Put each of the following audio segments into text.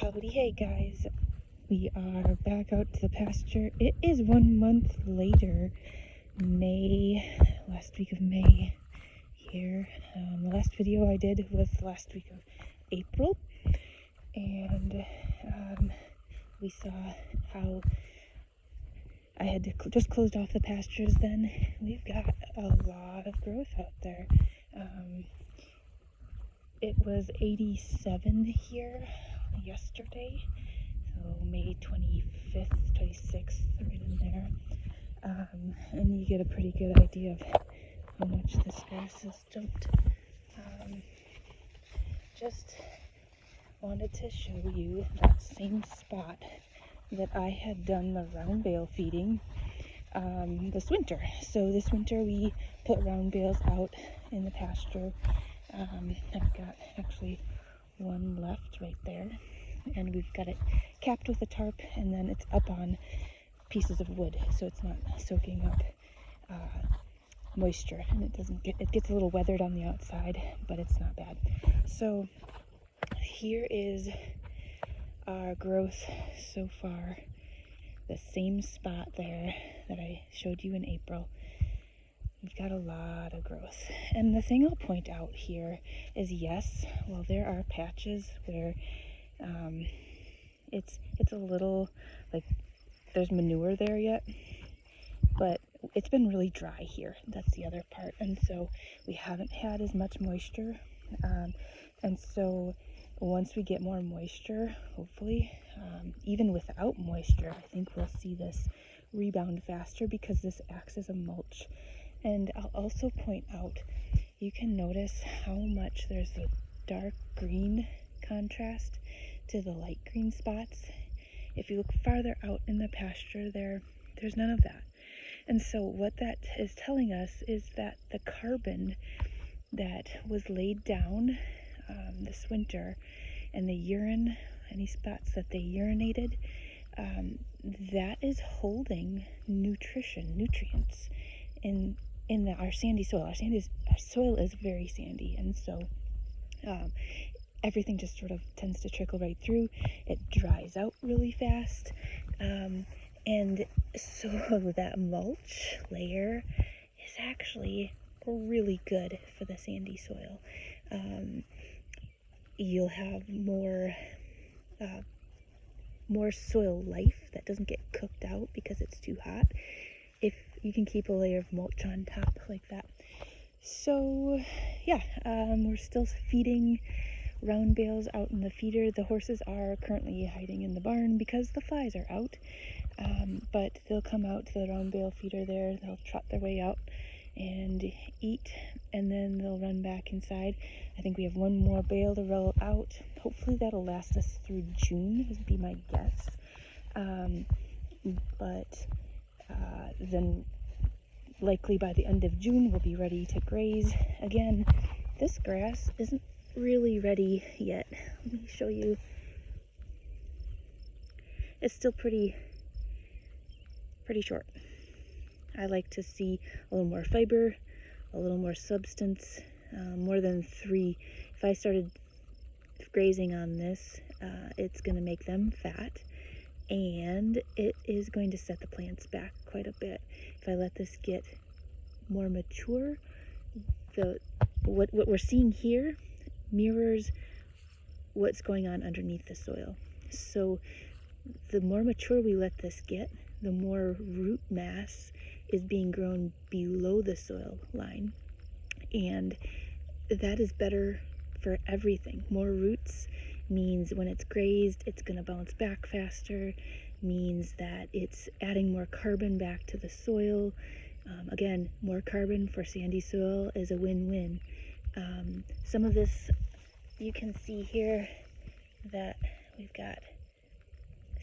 Howdy, hey guys, we are back out to the pasture. It is 1 month later, last week of May here. The last video I did was the last week of April, and we saw how I had just closed off the pastures then. We've got a lot of growth out there. It was 87 here yesterday, so May 25th, 26th, right in there. And you get a pretty good idea of how much this grass has jumped. Just wanted to show you that same spot that I had done the round bale feeding this winter. So this winter we put round bales out in the pasture. I've got actually one left right there, and we've got it capped with a tarp, and then it's up on pieces of wood so it's not soaking up moisture, and it gets a little weathered on the outside, but it's not bad. So here is our growth so far, the same spot there that I showed you in April. We've got a lot of growth. And the thing I'll point out here is, yes, while there are patches where it's a little like there's manure there yet, but it's been really dry here. That's the other part. And so we haven't had as much moisture. And so once we get more moisture, hopefully, even without moisture, I think we'll see this rebound faster because this acts as a mulch. And I'll also point out, you can notice how much there's a dark green contrast to the light green spots. If you look farther out in the pasture there's none of that. And so what that is telling us is that the carbon that was laid down this winter, and the urine, any spots that they urinated, that is holding nutrients in our sandy soil. Our soil is very sandy, and so everything just sort of tends to trickle right through. It dries out really fast, and so that mulch layer is actually really good for the sandy soil. You'll have more soil life that doesn't get cooked out because it's too hot if you can keep a layer of mulch on top like that. So yeah, we're still feeding round bales out in the feeder. The horses are currently hiding in the barn because the flies are out, but they'll come out to the round bale feeder there. They'll trot their way out and eat, and then they'll run back inside. I think we have one more bale to roll out. Hopefully that'll last us through June, would be my guess. But then likely by the end of June we'll be ready to graze again. This grass isn't really ready yet. Let me show you. It's still pretty short. I like to see a little more fiber, a little more substance, more than 3. If I started grazing on this, it's going to make them fat, and it is going to set the plants back quite a bit. If I let this get more mature, what we're seeing here mirrors what's going on underneath the soil. So the more mature we let this get, the more root mass is being grown below the soil line, and that is better for everything. More roots means when it's grazed, it's going to bounce back faster, means that it's adding more carbon back to the soil. Again, more carbon for sandy soil is a win-win. Some of this, you can see here that we've got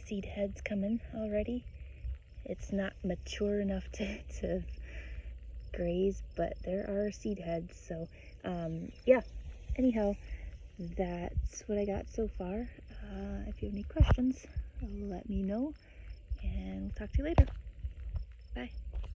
seed heads coming already. It's not mature enough to graze, but there are seed heads. So yeah, anyhow, that's what I got so far. If you have any questions, let me know, and we'll talk to you later. Bye.